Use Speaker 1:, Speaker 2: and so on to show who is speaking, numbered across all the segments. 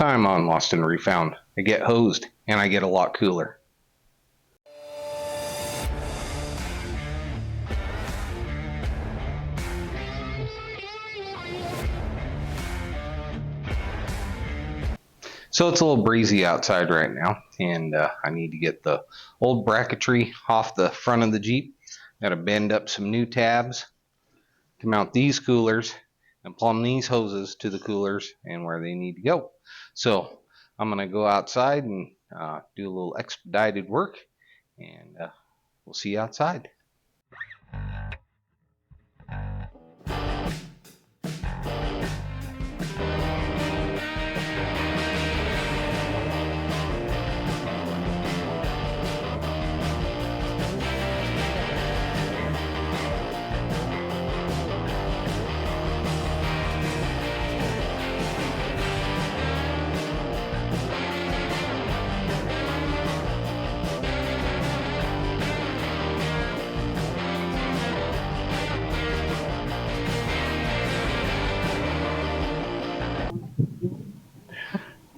Speaker 1: time on Lost and Refound. I get hosed and I get a lot cooler. So it's a little breezy outside right now, and I need to get the old bracketry off the front of the Jeep. Got to bend up some new tabs to mount these coolers and plumb these hoses to the coolers and where they need to go. So I'm going to go outside and do a little expedited work, and we'll see you outside.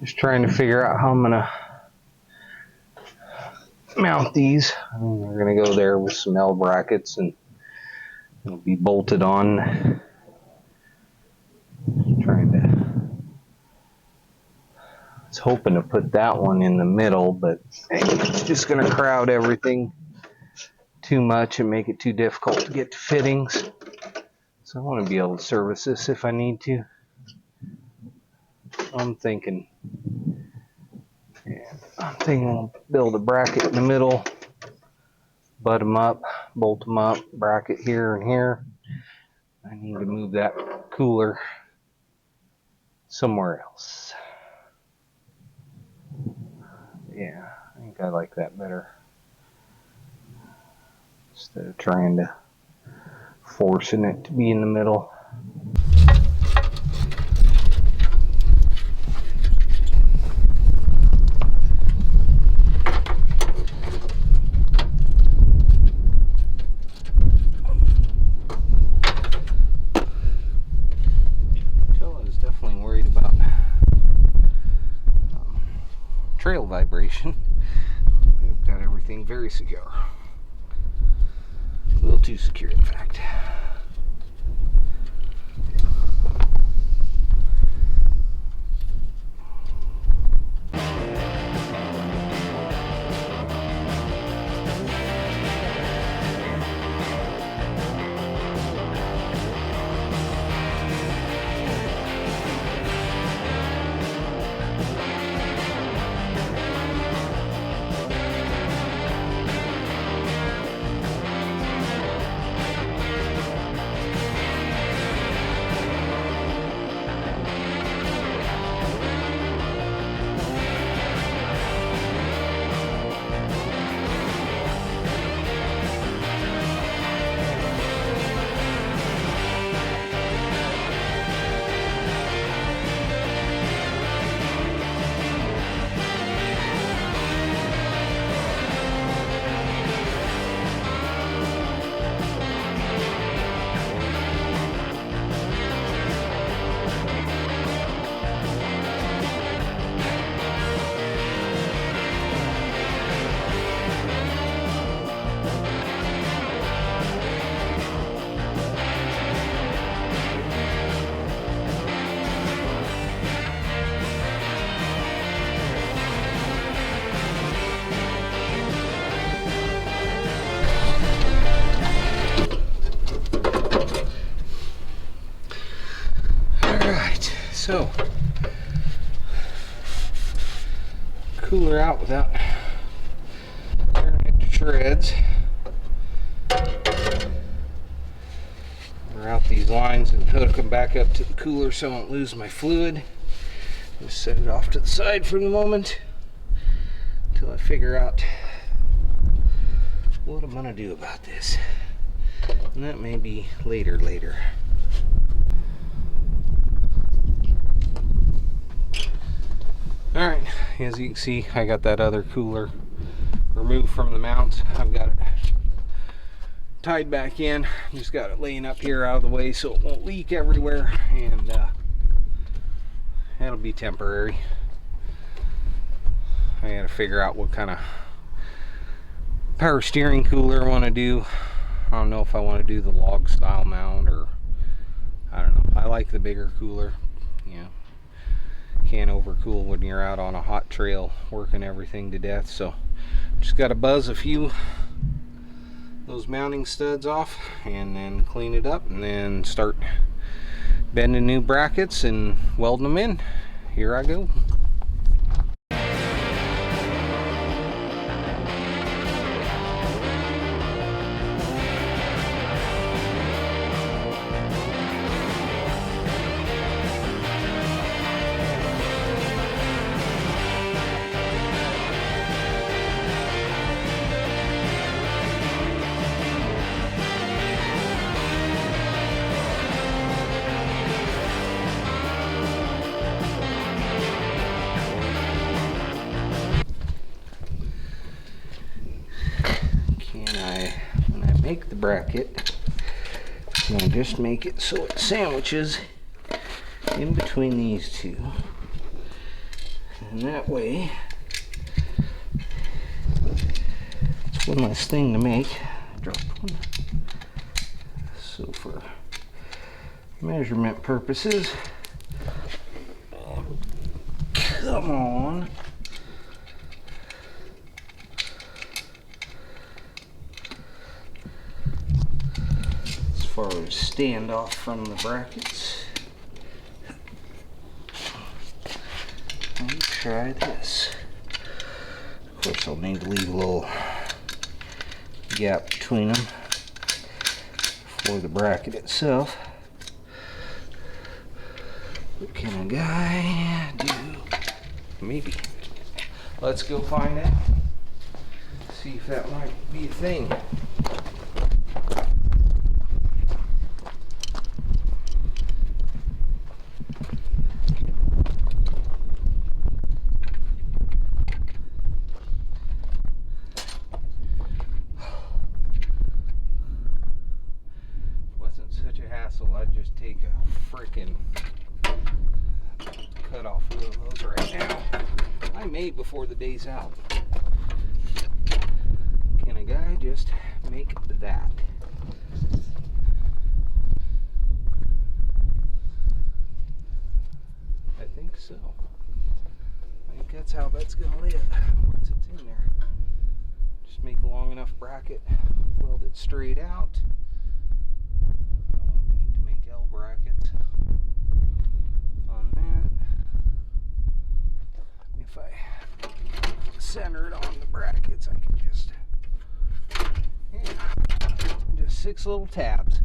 Speaker 1: Just trying to figure out how I'm gonna mount these. We're gonna go there with some L brackets and it'll be bolted on. I was hoping to put that one in the middle, but it's just gonna crowd everything too much and make it too difficult to get to fittings. So I want to be able to service this if I need to. I'm thinking we'll build a bracket in the middle, butt them up, bolt them up, bracket here and here. I need to move that cooler somewhere else. Yeah, I think I like that better. Instead of trying to forcing it to be in the middle. Trail vibration. We've got everything very secure. A little too secure, in fact. So, cooler out without tearing it to shreds. Route these lines and hook them back up to the cooler so I won't lose my fluid. Just set it off to the side for the moment until I figure out what I'm going to do about this. And that may be later. Alright, as you can see, I got that other cooler removed from the mount. I've got it tied back in. Just got it laying up here out of the way so it won't leak everywhere, and that'll be temporary. I gotta figure out what kind of power steering cooler I want to do. I don't know if I want to do the log style mount, or I don't know. I like the bigger cooler. You know, can't overcool when you're out on a hot trail working everything to death. So just got to buzz a few those mounting studs off and then clean it up, and then start bending new brackets and welding them in. Here I go. When I make the bracket, I'm going to just make it so it sandwiches in between these two, and that way it's one less thing to make. I dropped one. So for measurement purposes, come on. As far as standoff from the brackets, let me try this. Of course, I'll need to leave a little gap between them for the bracket itself. What can a guy do? Maybe. Let's go find out. See if that might be a thing. I'd just take a freaking cut off one of those right now. I may before the day's out. Can a guy just make that? I think so. I think that's how that's gonna live once it's in there. Just make a long enough bracket, weld it straight out. Brackets on that. If I center it on the brackets, I can just 6 little tabs.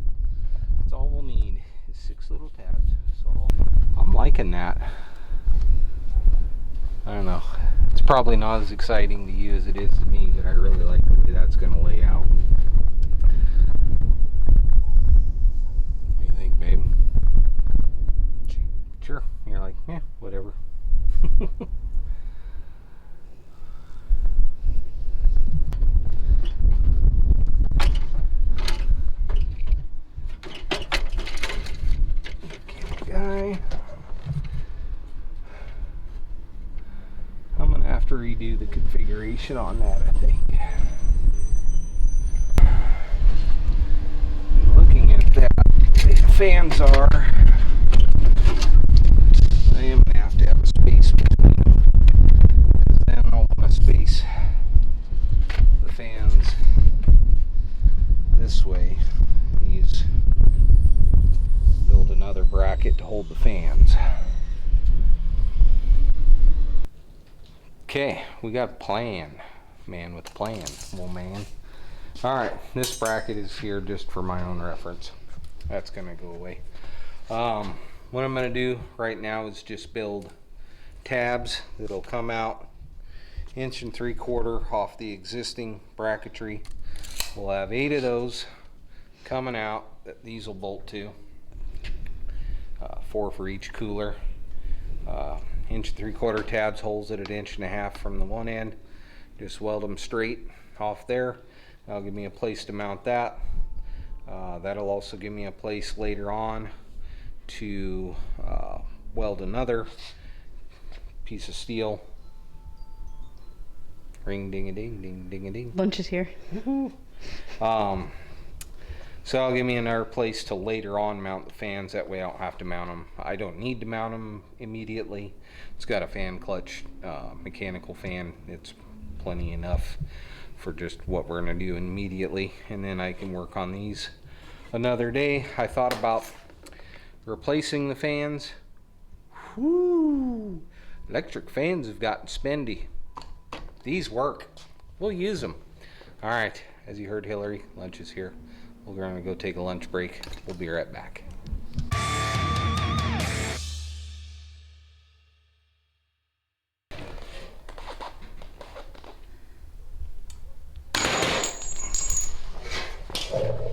Speaker 1: That's all we'll need, is 6 little tabs. So I'm liking that. I don't know. It's probably not as exciting to you as it is to me, but I really like the way that's going to lay out. Babe. Sure. You're like, yeah, whatever. Okay, guy. I'm gonna have to redo the configuration on that, I think. Looking at that, fans are, I am going to have a space between them, because then I'll want to space the fans this way. Build another bracket to hold the fans. Okay, we got a plan. Man with a plan. Well, man. Alright, this bracket is here just for my own reference. That's gonna go away. What I'm gonna do right now is just build tabs that'll come out 1 3/4 inch off the existing bracketry. We'll have 8 of those coming out that these will bolt to. 4 for each cooler. 1 3/4 inch tabs, holes at 1.5 inches from the one end. Just weld them straight off there. That'll give me a place to mount that. That'll also give me a place later on to weld another piece of steel Ring ding a ding ding ding a ding.
Speaker 2: Lunch is here.
Speaker 1: So I'll give me another place to later on mount the fans. That way I don't have to mount them. I don't need to mount them immediately. It's got a fan clutch, mechanical fan. It's plenty enough for just what we're going to do immediately. And then I can work on these another day. I thought about replacing the fans. Whoo! Electric fans have gotten spendy. These work. We'll use them. All right, as you heard Hillary, lunch is here. We're going to go take a lunch break. We'll be right back.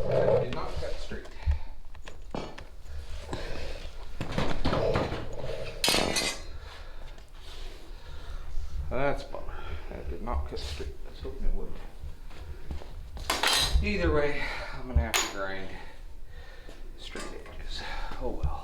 Speaker 1: That did not cut straight. That's a bummer. That did not cut straight. I was hoping it would. Either way, I'm gonna have to grind straight edges. Oh well.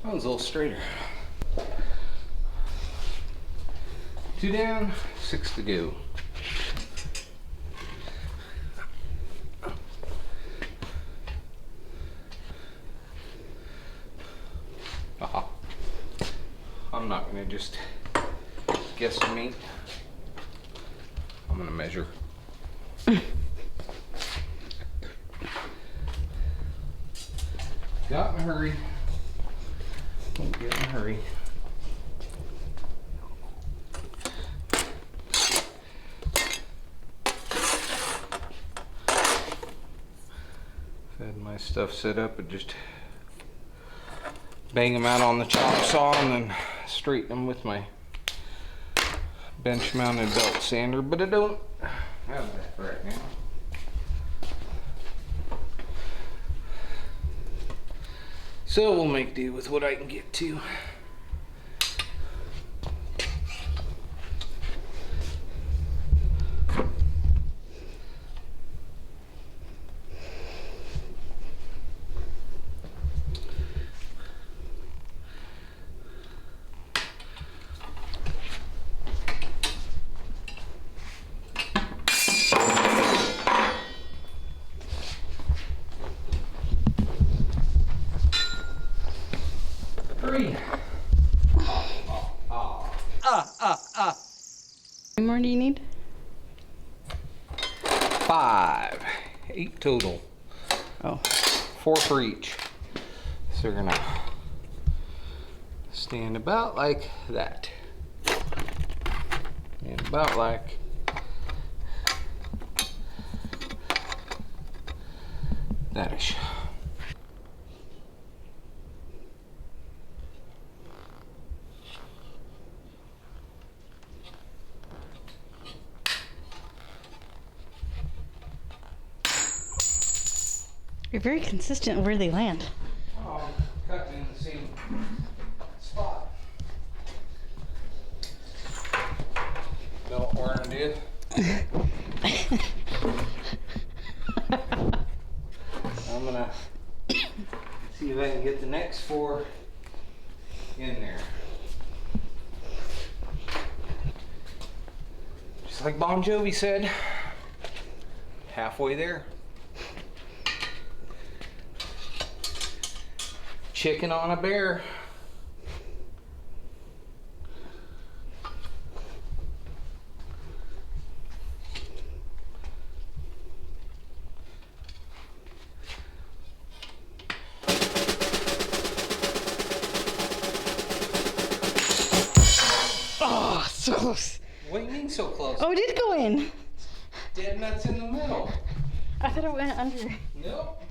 Speaker 1: That one's a little straighter. 2 down, 6 to go. Aha. I'm not gonna just guesstimate. I'm gonna measure. Got in a hurry. Don't get in a hurry. Had my stuff set up and just bang them out on the chop saw and then straighten them with my bench mounted belt sander, but I don't have that right now. So we'll make do with what I can get to.
Speaker 2: How many more do you need?
Speaker 1: 5, 8 total.
Speaker 2: Oh.
Speaker 1: 4 for each. So we're gonna stand about like that. And about like that-ish.
Speaker 2: You're very consistent where they land.
Speaker 1: Oh, cut in the same spot. Know what we're gonna do? I'm gonna see if I can get the next 4 in there. Just like Bon Jovi said, halfway there. Chicken on a bear.
Speaker 2: Oh, so close.
Speaker 1: What do you mean so close?
Speaker 2: Oh, it did go in.
Speaker 1: Dead nuts in the middle.
Speaker 2: I thought it went under.
Speaker 1: Nope.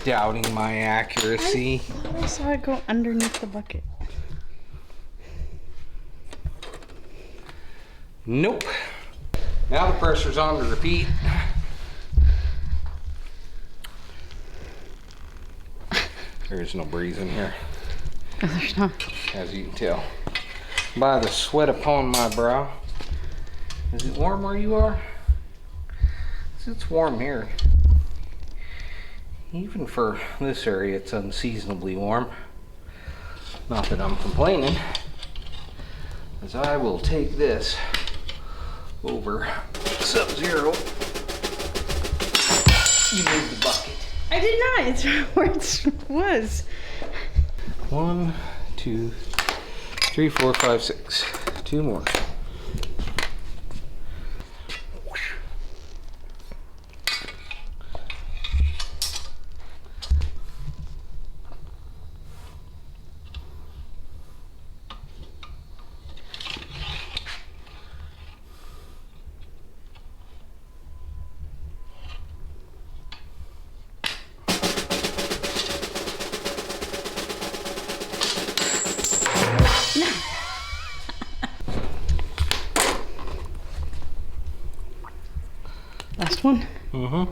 Speaker 1: Doubting my accuracy.
Speaker 2: I thought I saw it go underneath the bucket.
Speaker 1: Nope. Now the pressure's on to repeat. There's no breeze in here,
Speaker 2: Oh, there's not.
Speaker 1: as you can tell by the sweat upon my brow. Is it warm where you are? It's warm here. Even for this area, it's unseasonably warm. Not that I'm complaining, as I will take this over sub-zero. You moved the bucket.
Speaker 2: I did not. It's where it was.
Speaker 1: 1, 2, 3, 4, 5, 6. 2 more.
Speaker 2: Last one.
Speaker 1: Mm-hmm.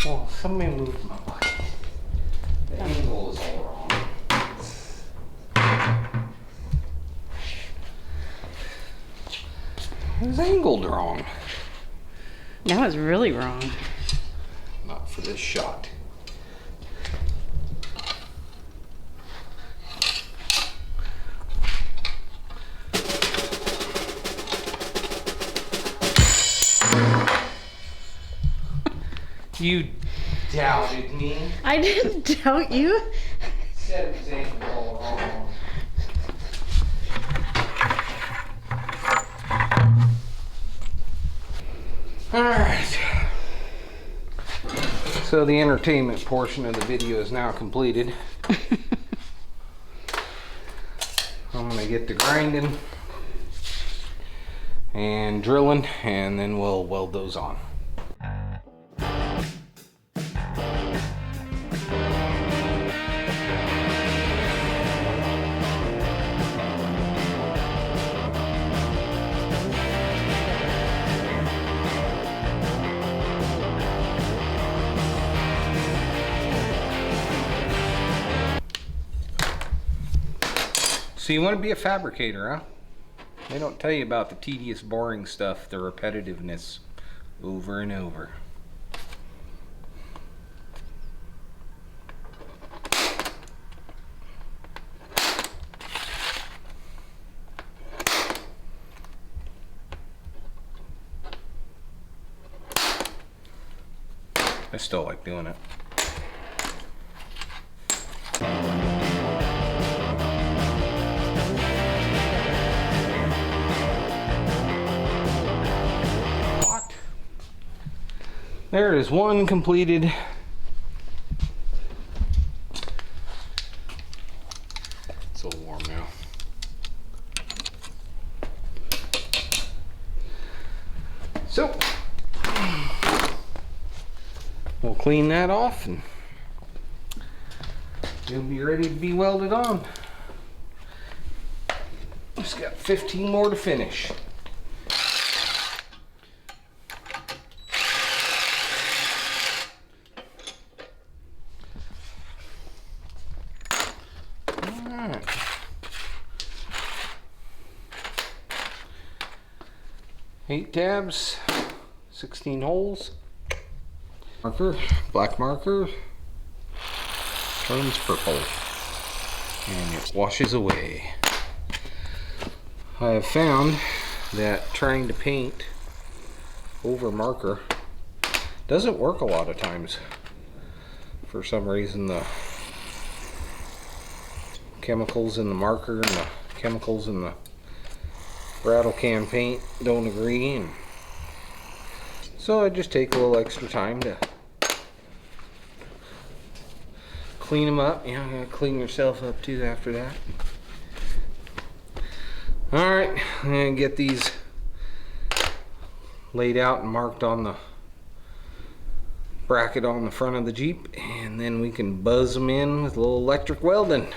Speaker 1: Well, somebody moved my bucket. The angle is all wrong. It was angled wrong.
Speaker 2: That was really wrong.
Speaker 1: Not for this shot. You doubted me.
Speaker 2: I didn't doubt you.
Speaker 1: Said it was angled all wrong. Alright. So the entertainment portion of the video is now completed. I'm going to get to grinding and drilling, and then we'll weld those on. So you want to be a fabricator, huh? They don't tell you about the tedious, boring stuff, the repetitiveness over and over. I still like doing it. There is one completed. It's a little warm now. So we'll clean that off and it'll be ready to be welded on. Just got 15 more to finish. Alright. 8 tabs, 16 holes. Marker, black marker, turns purple, and it washes away. I have found that trying to paint over marker doesn't work a lot of times. For some reason, the chemicals in the marker and the chemicals in the rattle can paint don't agree, and so I just take a little extra time to clean them up. You know, you gotta clean yourself up too after that. Alright, I'm gonna get these laid out and marked on the bracket on the front of the Jeep, and then we can buzz them in with a little electric welding.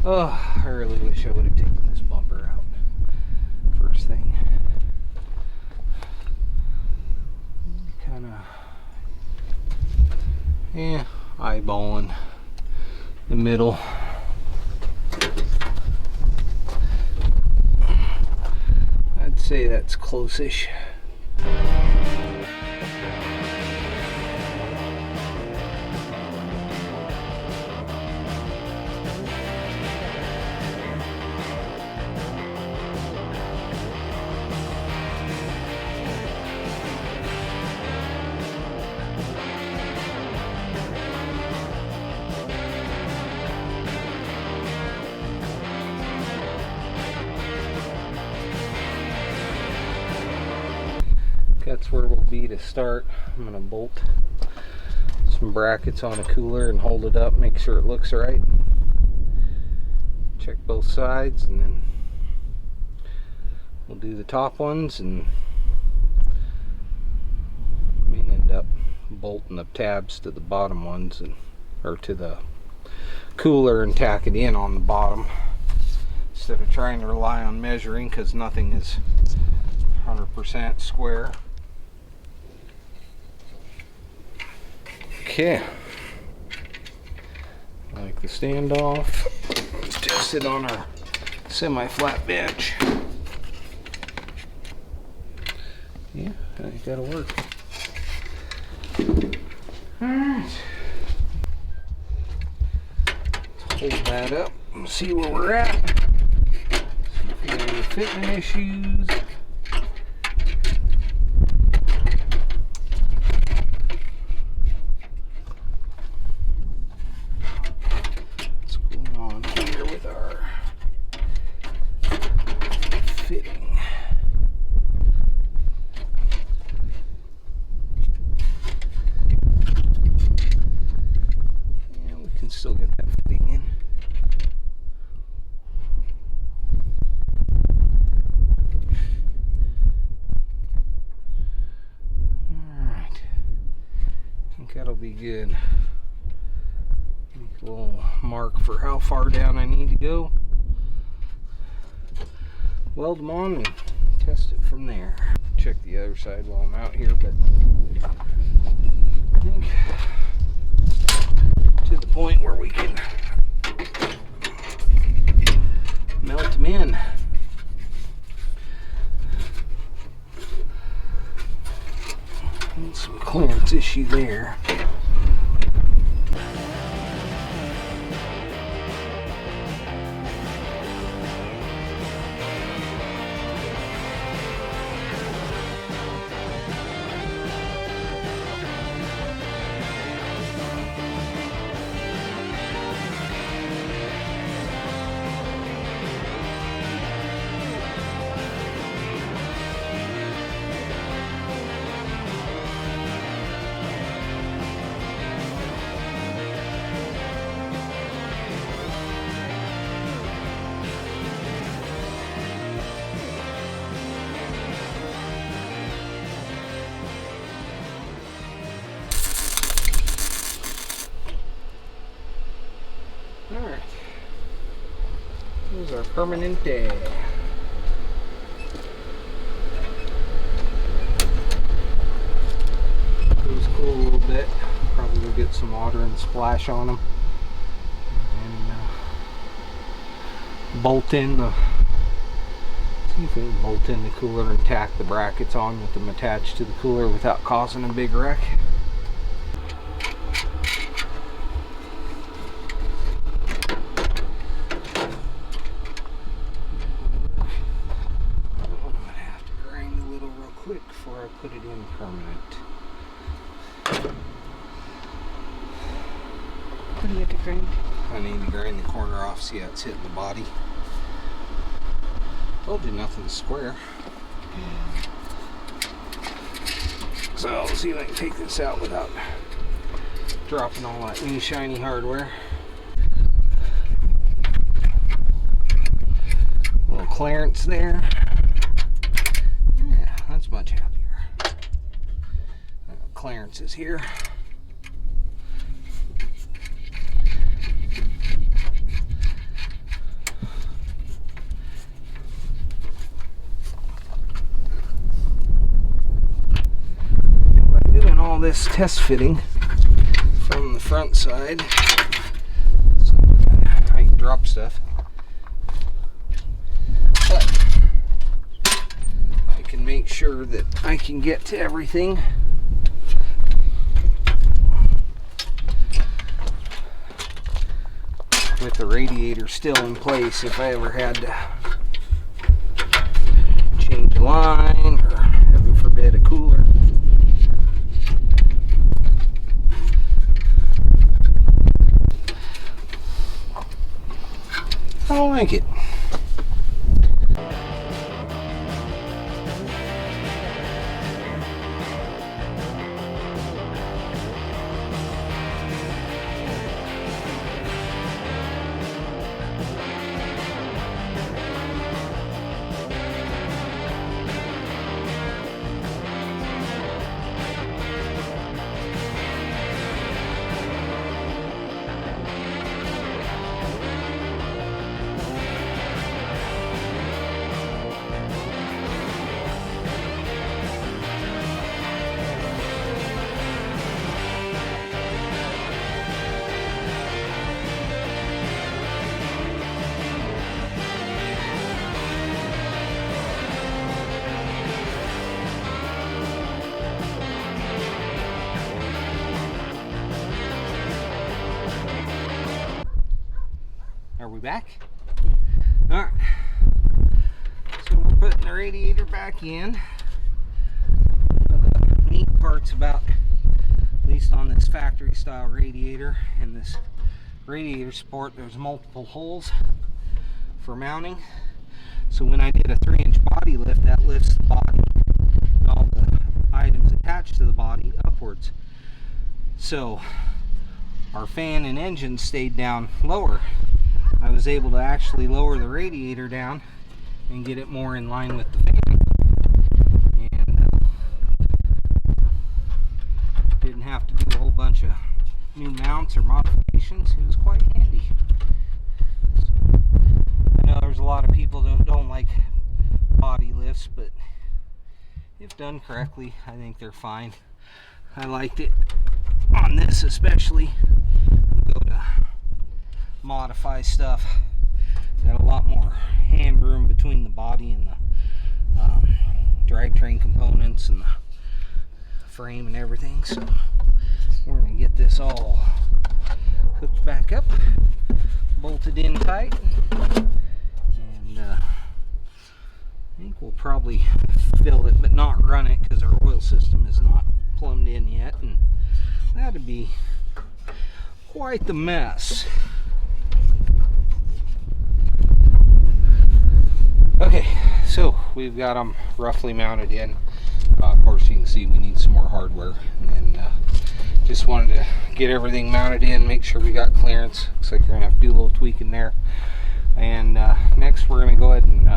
Speaker 1: Oh, I really wish I would have taken this bumper out first thing. Kind of hole in the middle. I'd say that's close-ish. That's where we'll be to start. I'm going to bolt some brackets on a cooler and hold it up, make sure it looks right. Check both sides, and then we'll do the top ones, and may end up bolting the tabs to the bottom ones, and or to the cooler, and tack it in on the bottom instead of trying to rely on measuring, because nothing is 100% square. Okay, like the standoff, let's just sit on our semi-flat bench. Yeah, I think that'll work. Alright, let's hold that up and see where we're at. See if we have any fitment issues. Still get that fitting in. Alright, I think that'll be good. Make a little mark for how far down I need to go. Weld them on and test it from there. Check the other side while I'm out here, but I think to the point where we can melt them in. And some clearance issue there. Alright, here's our permanente. Those cool a little bit. Probably will get some water and splash on them. And bolt in the, see if we can bolt in the cooler and tack the brackets on with them attached to the cooler without causing a big wreck. Before I put it in permanent.
Speaker 2: What do you have to grind?
Speaker 1: I need to grind the corner off, see how it's hitting the body. Told you nothing's square. So I'll see if I can take this out without dropping all that new shiny hardware. A little clearance there. Yeah, that's much happier. Clearance is here. By doing all this test fitting from the front side. So I can drop stuff. But I can make sure that I can get to everything. With the radiator still in place if I ever had to change a line or, heaven forbid, a cooler. I don't like it. Are we back? Alright. So we're putting the radiator back in. One of the neat parts about, at least on this factory style radiator and this radiator support, there's multiple holes for mounting. So when I did a 3-inch body lift, that lifts the body and all the items attached to the body upwards. So our fan and engine stayed down lower. I was able to actually lower the radiator down and get it more in line with the fan. And didn't have to do a whole bunch of new mounts or modifications. It was quite handy. I know there's a lot of people that don't like body lifts, but if done correctly, I think they're fine. I liked it on this especially. Go to modify stuff. Got a lot more hand room between the body and the drivetrain components and the frame and everything. So we're going to get this all hooked back up, bolted in tight, and I think we'll probably fill it but not run it because our oil system is not plumbed in yet, and that'd be quite the mess. Okay, so we've got them roughly mounted in. Of course, you can see we need some more hardware, and just wanted to get everything mounted in, make sure we got clearance. Looks like we're gonna have to do a little tweaking there. And next, we're gonna go ahead and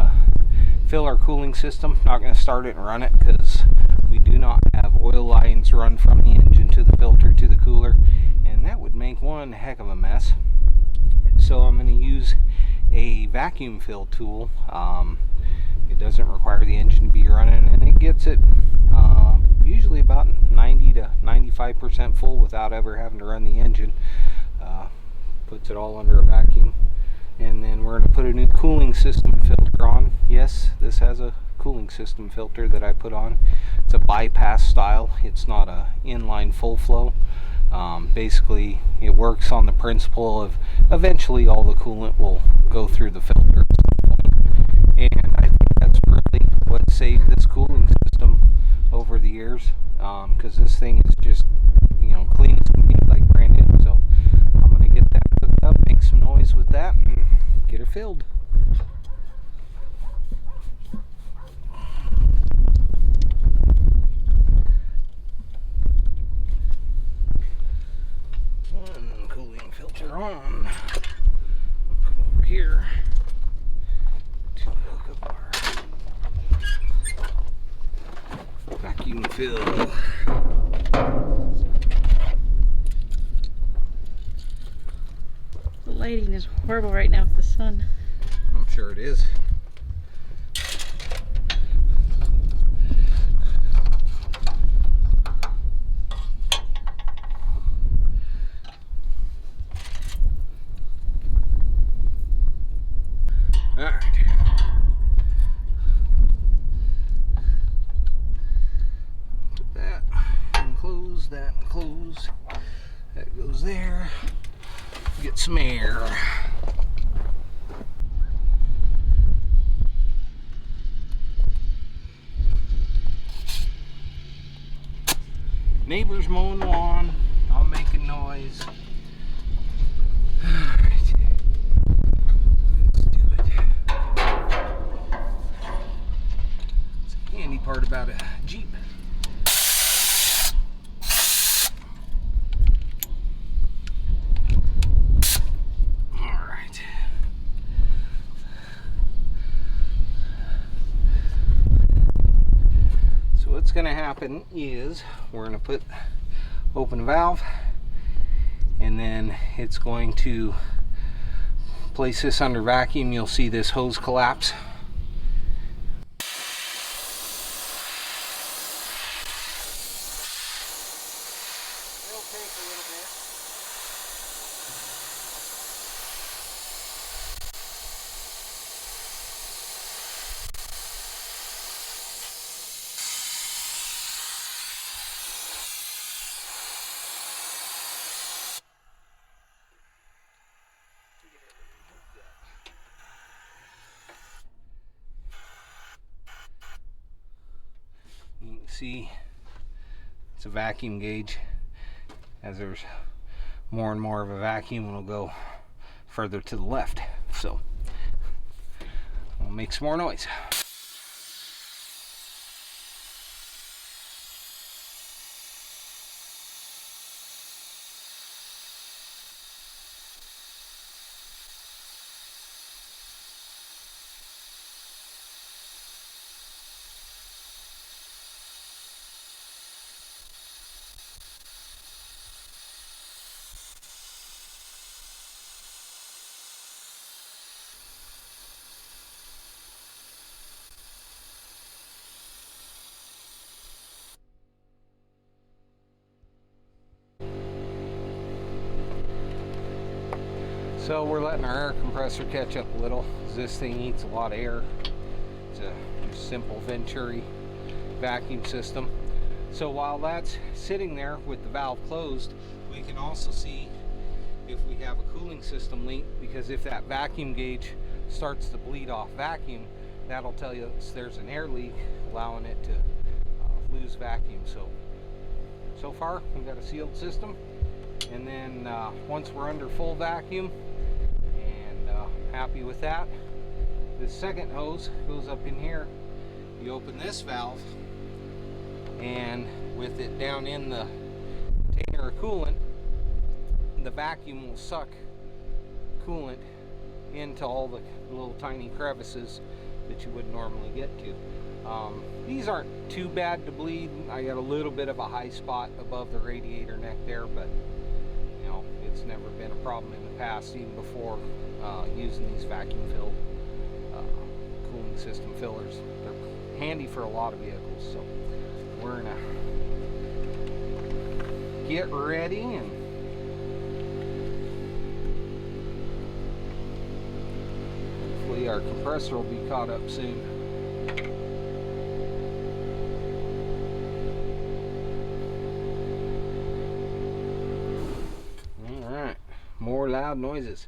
Speaker 1: fill our cooling system. Not gonna start it and run it because we do not have oil lines run from the engine to the filter to the cooler, and that would make one heck of a mess. So I'm gonna use a vacuum fill tool. It doesn't require the engine to be running, and it gets it usually about 90 to 95% full without ever having to run the engine. Puts it all under a vacuum, and then we're going to put a new cooling system filter on. Yes, this has a cooling system filter that I put on. It's a bypass style. It's not a inline full flow. Basically, it works on the principle of eventually all the coolant will go through the filter. And I think that's really what saved this cooling system over the years, because this thing is just, clean as can be, like brand new. So I'm going to get that hooked up, make some noise with that, and get her filled. One cooling filter on. I'll come over here to hook up our vacuum fill.
Speaker 2: The lighting is horrible right now with the sun.
Speaker 1: I'm sure it is. Alright. Put that and close, that and close. That goes there. Get some air. Neighbors mowing the lawn. I'm making noise. Alright. Let's do it. It's a handy part about a Jeep. Alright. So what's going to happen is we're going to open the valve, and then it's going to place this under vacuum. You'll see this hose collapse. It'll take a little bit. You can see it's a vacuum gauge. As there's more and more of a vacuum, it'll go further to the left. So we'll make some more noise. So we're letting our air compressor catch up a little, because this thing eats a lot of air. It's a simple Venturi vacuum system. So while that's sitting there with the valve closed, we can also see if we have a cooling system leak, because if that vacuum gauge starts to bleed off vacuum, that'll tell you there's an air leak, allowing it to lose vacuum. So far we've got a sealed system, and then once we're under full vacuum and happy with that, this second hose goes up in here. You open this valve, and with it down in the container of coolant, the vacuum will suck coolant into all the little tiny crevices that you would normally get to. These aren't too bad to bleed. I got a little bit of a high spot above the radiator neck there, but you know, it's never been a problem in the past, even before using these vacuum filled cooling system fillers. They're handy for a lot of vehicles. So we're gonna get ready, and hopefully our compressor will be caught up soon. Alright, more loud noises.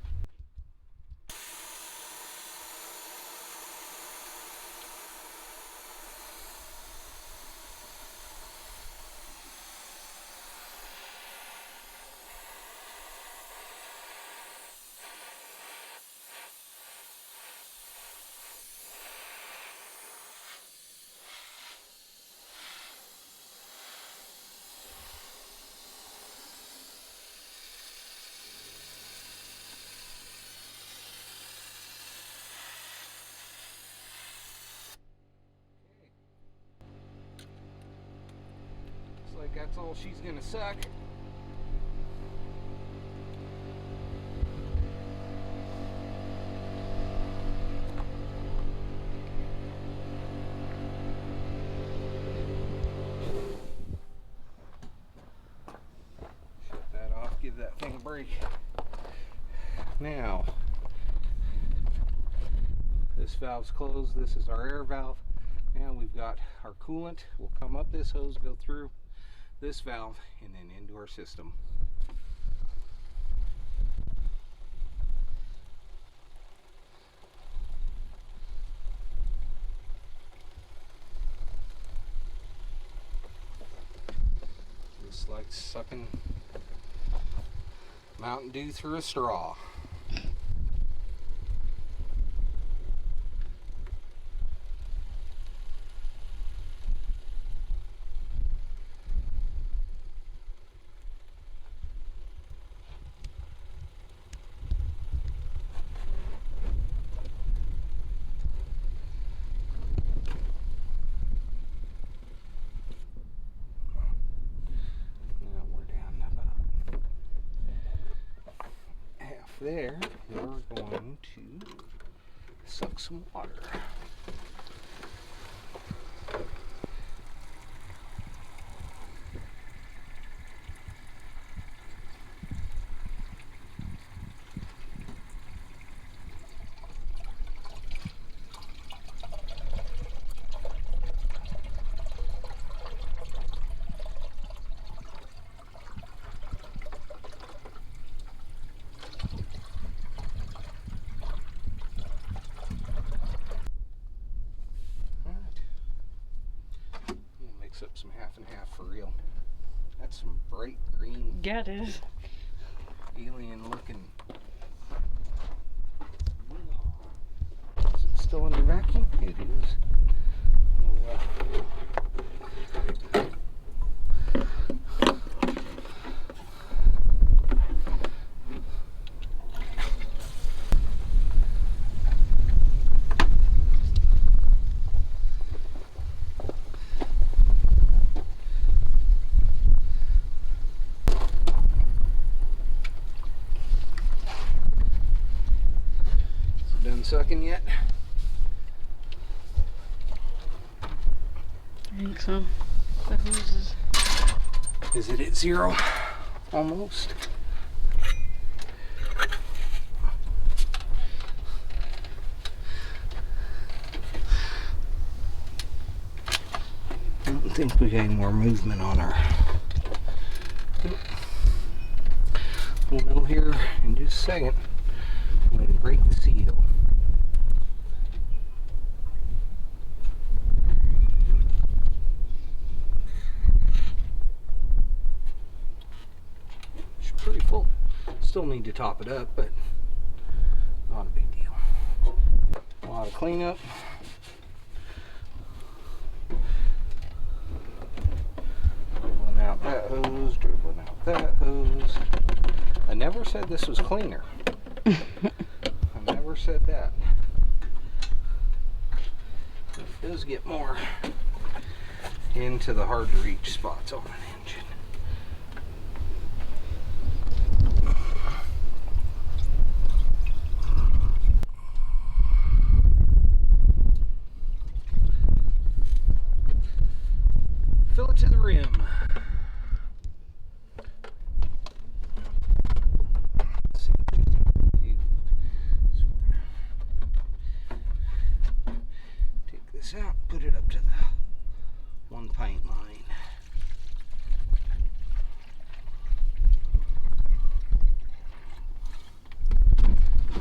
Speaker 1: Like that's all she's gonna suck. Shut that off, give that thing a break. Now This valve's closed. This is our air valve. And we've got our coolant. We'll come up this hose, go through this valve, and then into our system. Just like sucking Mountain Dew through a straw. There, we're going to suck some water. Up some half and half for real. That's some bright green.
Speaker 2: Yeah, it is.
Speaker 1: Alien looking. Is it still under vacuum? It is. Sucking yet?
Speaker 2: I think so. The hose
Speaker 1: is it at zero? Almost. I don't think we got any more movement on our. We'll know here in just a second. I'm going to break the seal. Pretty full. Still need to top it up, but not a big deal. A lot of cleanup. Dribbling out that hose, dribbling out that hose. I never said this was cleaner. I never said that. It does get more into the hard to reach spots on an engine. Fill it to the rim. Take this out, put it up to the 1 pint line.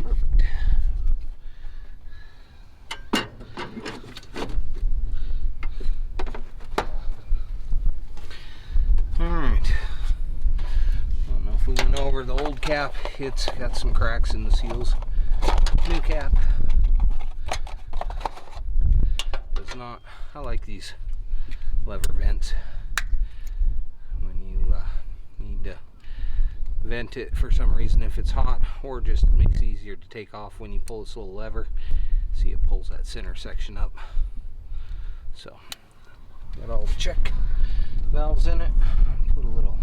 Speaker 1: Perfect. Alright. I don't know if we went over the old cap. It's got some cracks in the seals. New cap. Does not. I like these lever vents. When you need to vent it for some reason if it's hot, or just makes it easier to take off when you pull this little lever. See, it pulls that center section up. So, got all the check valves in it. Put a little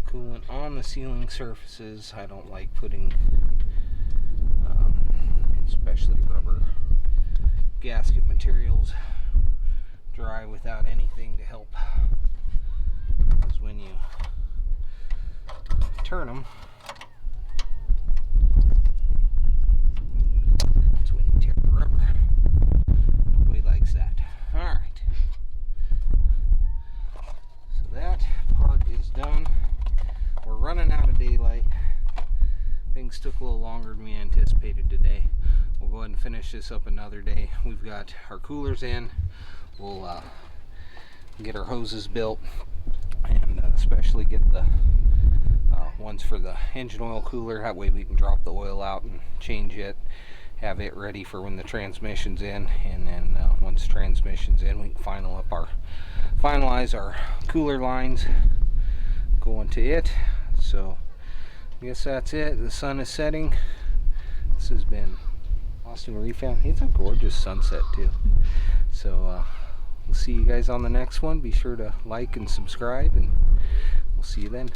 Speaker 1: coolant on the sealing surfaces. I don't like putting especially rubber gasket materials dry without anything to help, because when you turn them, ahead and finish this up another day. We've got our coolers in. We'll get our hoses built, and especially get the ones for the engine oil cooler. That way we can drop the oil out and change it, have it ready for when the transmission's in, and then once transmission's in, we can finalize our cooler lines going to it. So I guess that's it. The sun is setting. This has been Lost and Refound. It's a gorgeous sunset too. So we'll see you guys on the next one. Be sure to like and subscribe, and we'll see you then.